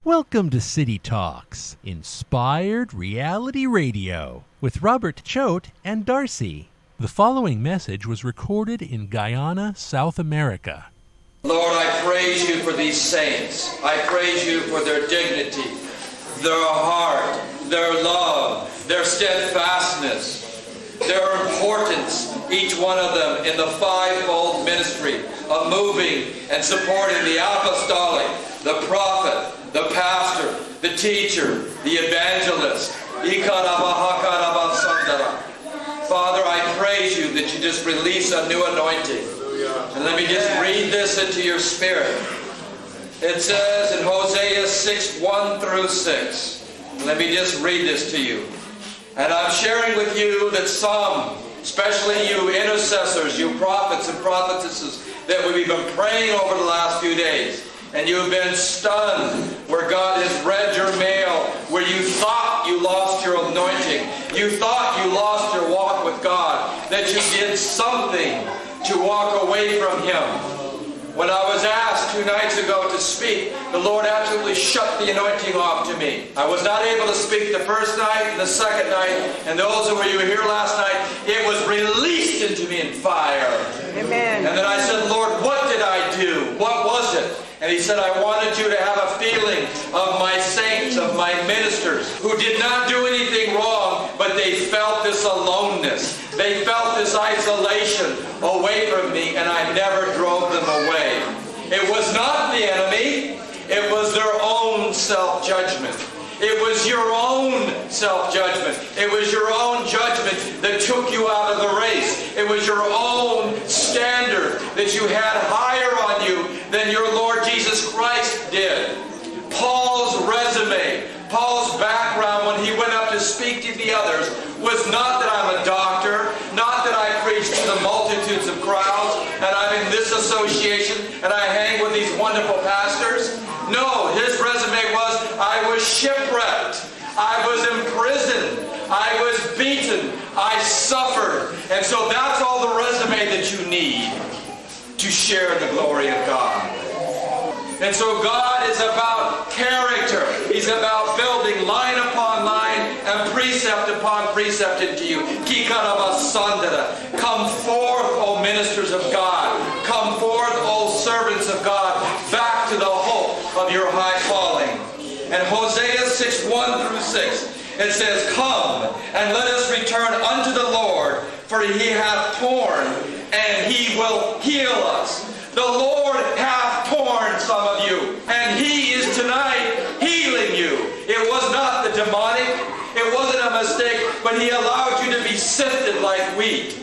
Welcome to City Talks, Inspired Reality Radio, with Robert Choate and Darcy. The following message was recorded in Guyana, South America. Lord, I praise you for these saints. I praise you for their dignity, their heart, their love, their steadfastness, their importance, each one of them in the fivefold ministry of moving and supporting the apostolic, the prophet, the pastor, the teacher, the evangelist. Father, I praise you that you just release a new anointing. And let me just read this into your spirit. It says in Hosea 6, 1 through 6. Let me just read this to you. And I'm sharing with you that some, especially you intercessors, you prophets and prophetesses, that we've been praying over the last few days, and you've been stunned where God has read your mail, where you thought you lost your anointing, you thought you lost your walk with God, that you did something to walk away from Him. When I was asked 2 nights ago to speak, the Lord absolutely shut the anointing off to me. I was not able to speak the first night and the second night, and those who were here last night, it was released into me in fire. Amen. And then I said, Lord, what did I do? What was it? And He said, I wanted you to have a feeling of my saints, of my ministers, who did not do anything wrong, but they felt this aloneness. They felt this isolation away from me, and I never drove them away. It was not the enemy. It was their own self-judgment. It was your own self-judgment. It was your own judgment that took you out of the race. It was your own standard that you had higher on you than your Lord Jesus Christ did. Paul's resume, Paul's background when he went up to speak to the others was not that I'm a doctor, not that I preach to the multitudes of crowds, and I'm in this association, and I hang with these wonderful pastors. No, his resume was, I was shipwrecked, I was imprisoned, I was beaten, I suffered. And so that's all the resume that you need to share the glory of God. And so God is about character. He's about building line upon line and precept upon precept into you. Come forth, O ministers of God. Come forth, O servants of God, back to the hope of your high calling. And Hosea 6, 1 through 6, it says, Come, and let us return unto the Lord, for He hath torn, and He will heal us. The Lord hath torn some of you, and He is tonight healing you. It was not the demonic. It wasn't a mistake, but He allowed you to be sifted like wheat.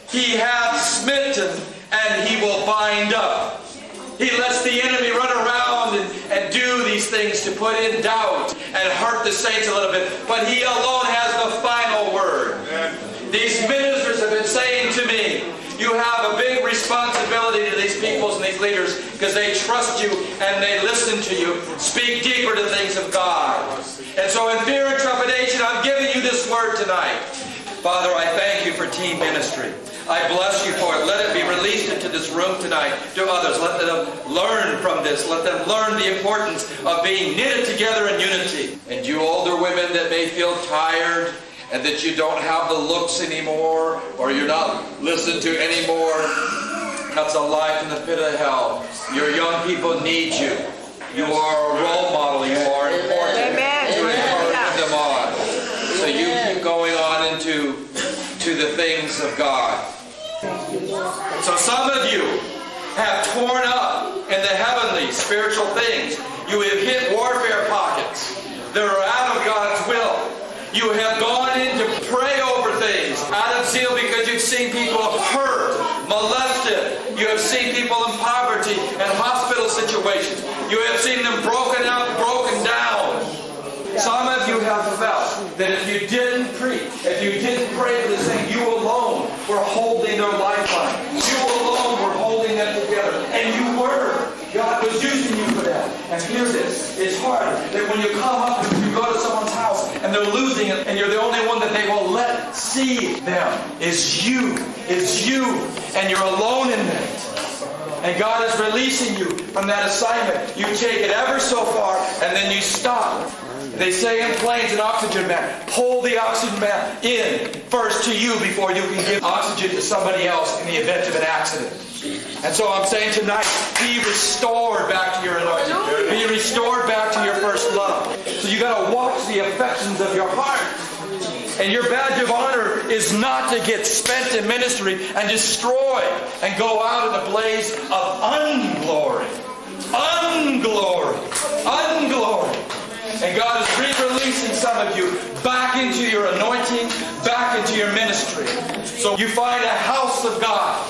He hath smitten, and He will bind up. He lets the enemy run around and do these things to put in doubt and hurt the saints a little bit, but He alone has the final word. These ministers have been saying to me, you have a big responsibility to these peoples and these leaders because they trust you and they listen to you. Speak deeper to things of God. And so in fear and trepidation, I'm giving you this word tonight. Father, I thank you for team ministry. I bless you for it. Let it be released into this room tonight to others. Let them learn from this. Let them learn the importance of being knitted together in unity. And you older women that may feel tired and that you don't have the looks anymore, or you're not listened to anymore, that's a life in the pit of hell. Your young people need you. You are a role model. You are important. Amen. To encourage them on. So you keep going on into the things of God. So some of you have torn up in the heavenly spiritual things. You have hit warfare pockets that are out of God's will. You have gone in to pray over things out of zeal because you've seen people hurt, molested. You have seen people in poverty and hospital situations. You have seen them broken out, broken down. Some of you have felt that if you didn't preach, if you didn't pray for this thing, you alone were holding their lifeline. You alone were holding them together. And you were. God was using you for that. And hear this. It's hard that when you come up and you go to someone's house and they're losing it and you're the only one that they will let see them. It's you. It's you. And you're alone in that. And God is releasing you from that assignment. You take it ever so far, and then you stop. They say in planes, an oxygen mask. Pull the oxygen mask in first to you before you can give oxygen to somebody else in the event of an accident. And so I'm saying tonight, be restored back to your anointing. Be restored back to your first love. So you got to watch the affections of your heart. And your badge of honor is not to get spent in ministry and destroyed and go out in a blaze of unglory. Unglory. Unglory. And God is re-releasing some of you back into your anointing, back into your ministry. So you find a house of God.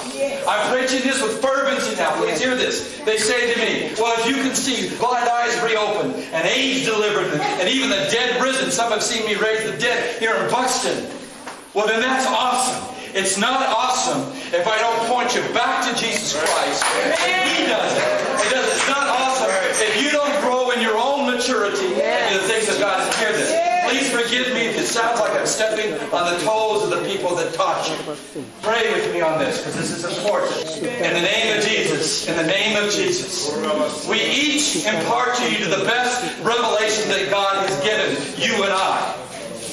I'm preaching this with fervency now. Please hear this. They say to me, well, if you can see blind eyes reopened and AIDS delivered and even the dead risen. Some have seen me raise the dead here in Buxton. Well, then that's awesome. It's not awesome if I don't point you back to Jesus Christ. He does it. It's not awesome if you don't grow in your own maturity in the things of God. Hear this. Please forgive me if it sounds like I'm stepping on the toes of the people that taught you. Pray with me on this, because this is important. In the name of Jesus. In the name of Jesus. We each impart to you the best revelation that God has given you and I.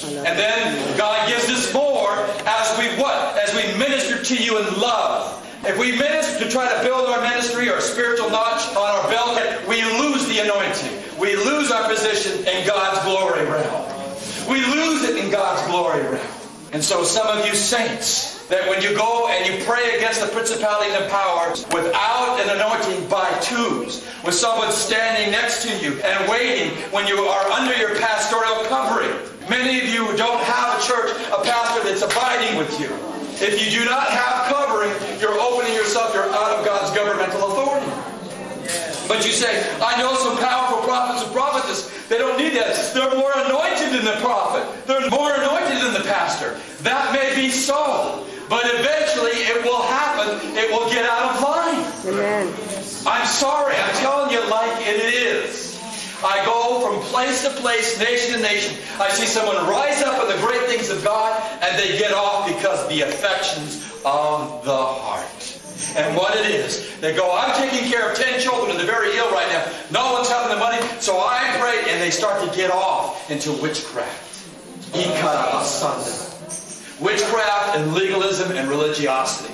And then God gives us more as we what? As we minister to you in love. If we minister to try to build our ministry or a spiritual notch on our belt, we lose the anointing. We lose our position in God's glory realm. We lose it in God's glory realm. And so some of you saints, that when you go and you pray against the principalities and powers without an anointing by twos, with someone standing next to you and waiting when you are under your pastoral covering. Many of you don't have a church, a pastor that's abiding with you. If you do not have covering, you're opening yourself, you're out of God's governmental authority. But you say, I know some powerful prophets and prophetess. They don't need that. They're more anointed than the prophet. They're more anointed than the pastor. That may be so. But eventually it will happen. It will get out of line. Amen. I'm sorry. I'm telling you like it is. I go from place to place, nation to nation. I see someone rise up in the great things of God, and they get off because of the affections of the heart. And what it is, they go, I'm taking care of 10 children and they're very ill right now. No one's having the money, so I pray, and they start to get off into witchcraft. Witchcraft and legalism and religiosity.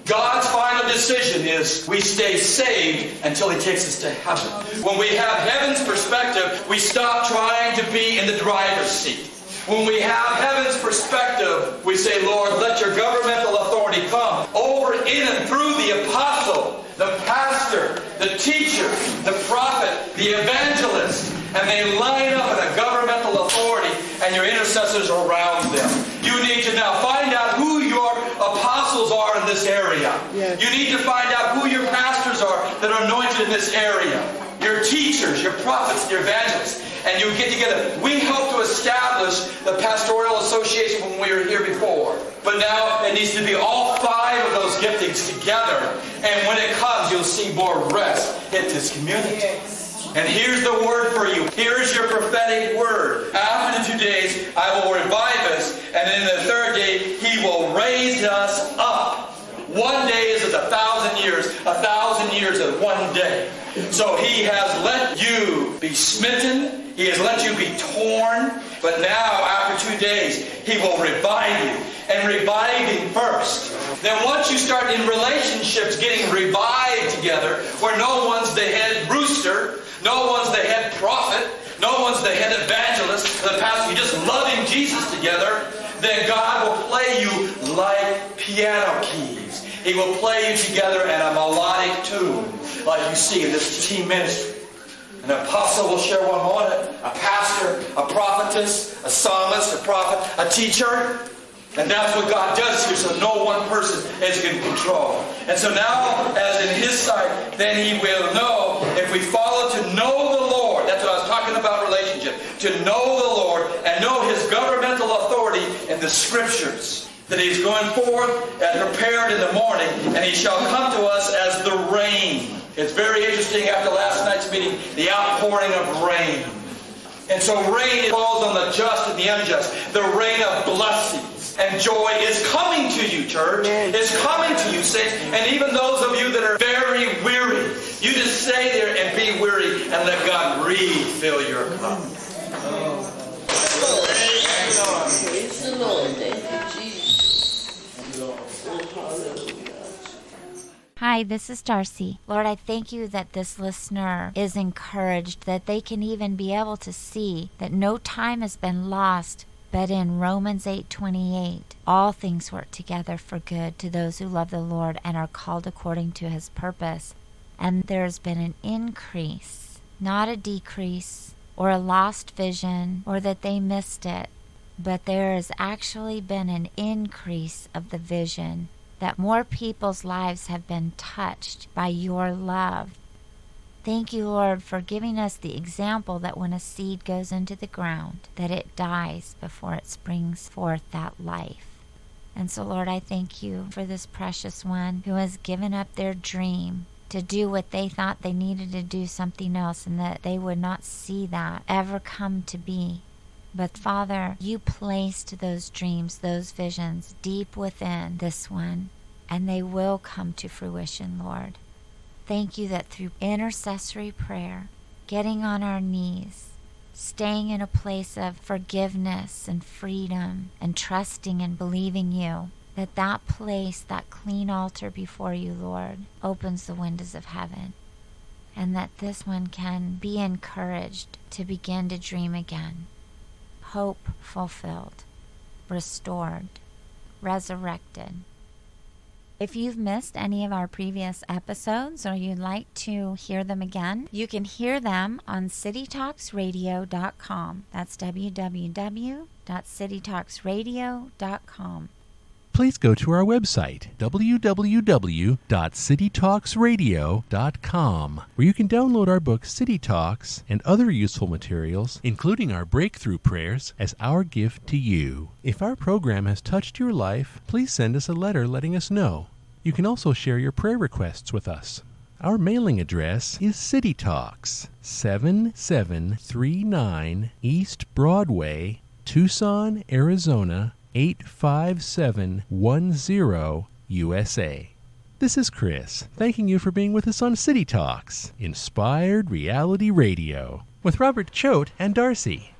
God's final decision is we stay saved until He takes us to heaven. When we have heaven's perspective, we stop trying to be in the driver's seat. When we have heaven's perspective, we say, Lord, let your governmental authority come over, in, and through the apostle, the pastor, the teacher, the prophet, the evangelist, and they line up in a governmental authority, and your intercessors are around them. You need to now find out who your apostles are in this area. Yes. You need to find out who your pastors are that are anointed in this area. Your teachers, your prophets, your evangelists. And you get together. We helped to establish the pastoral association when we were here before. But now it needs to be all 5 of those giftings together. And when it comes, you'll see more rest hit this community. And here's the word for you. Here's your prophetic word. After the 2 days, I will revive us. And in the 3rd day, He will raise us up. 1 day is as 1,000 years. 1,000 years is 1 day. So He has let you be smitten. He has let you be torn. But now, after 2 days, He will revive you. And reviving first. Then once you start in relationships getting revived together, where no one's the head rooster, no one's the head prophet, no one's the head evangelist, the pastor, you're just loving Jesus together, then God will play you like piano keys. He will play you together in a melodic tune, like you see in this team ministry. An apostle will share one moment, a pastor, a prophetess, a psalmist, a prophet, a teacher. And that's what God does here, so no one person is in control. And so now, as in His sight, then He will know, if we follow to know the Lord, that's what I was talking about, relationship, to know the Lord and know His governmental authority in the Scriptures, that He's going forth and prepared in the morning, and He shall come to us as the rain. It's very interesting, after last night's meeting, the outpouring of rain. And so rain falls on the just and the unjust, the rain of blessings. peace and joy is coming to you, church. It's coming to you, saints. And even those of you that are very weary, you just stay there and be weary and let God refill your cup. Praise the Lord. Thank you, Jesus. Hi, this is Darcy. Lord, I thank you that this listener is encouraged, that they can even be able to see that no time has been lost, but in Romans 8:28, all things work together for good to those who love the Lord and are called according to his purpose. And there's been an increase, not a decrease or a lost vision or that they missed it, but there has actually been an increase of the vision, that more people's lives have been touched by your love. Thank you, Lord, for giving us the example that when a seed goes into the ground, that it dies before it springs forth that life. And so, Lord, I thank you for this precious one who has given up their dream to do what they thought they needed to do something else, and that they would not see that ever come to be. But Father, you placed those dreams, those visions deep within this one, and they will come to fruition, Lord. Thank you that through intercessory prayer, getting on our knees, staying in a place of forgiveness and freedom and trusting and believing you, that place, that clean altar before you, Lord, opens the windows of heaven, and that this one can be encouraged to begin to dream again. Hope fulfilled, restored, resurrected. If you've missed any of our previous episodes or you'd like to hear them again, you can hear them on citytalksradio.com. That's www.citytalksradio.com. Please go to our website, www.citytalksradio.com, where you can download our book, City Talks, and other useful materials, including our breakthrough prayers, as our gift to you. If our program has touched your life, please send us a letter letting us know. You can also share your prayer requests with us. Our mailing address is City Talks, 7739 East Broadway, Tucson, Arizona, 85710, USA. This is Chris, thanking you for being with us on City Talks, Inspired Reality Radio, with Robert Choate and Darcy.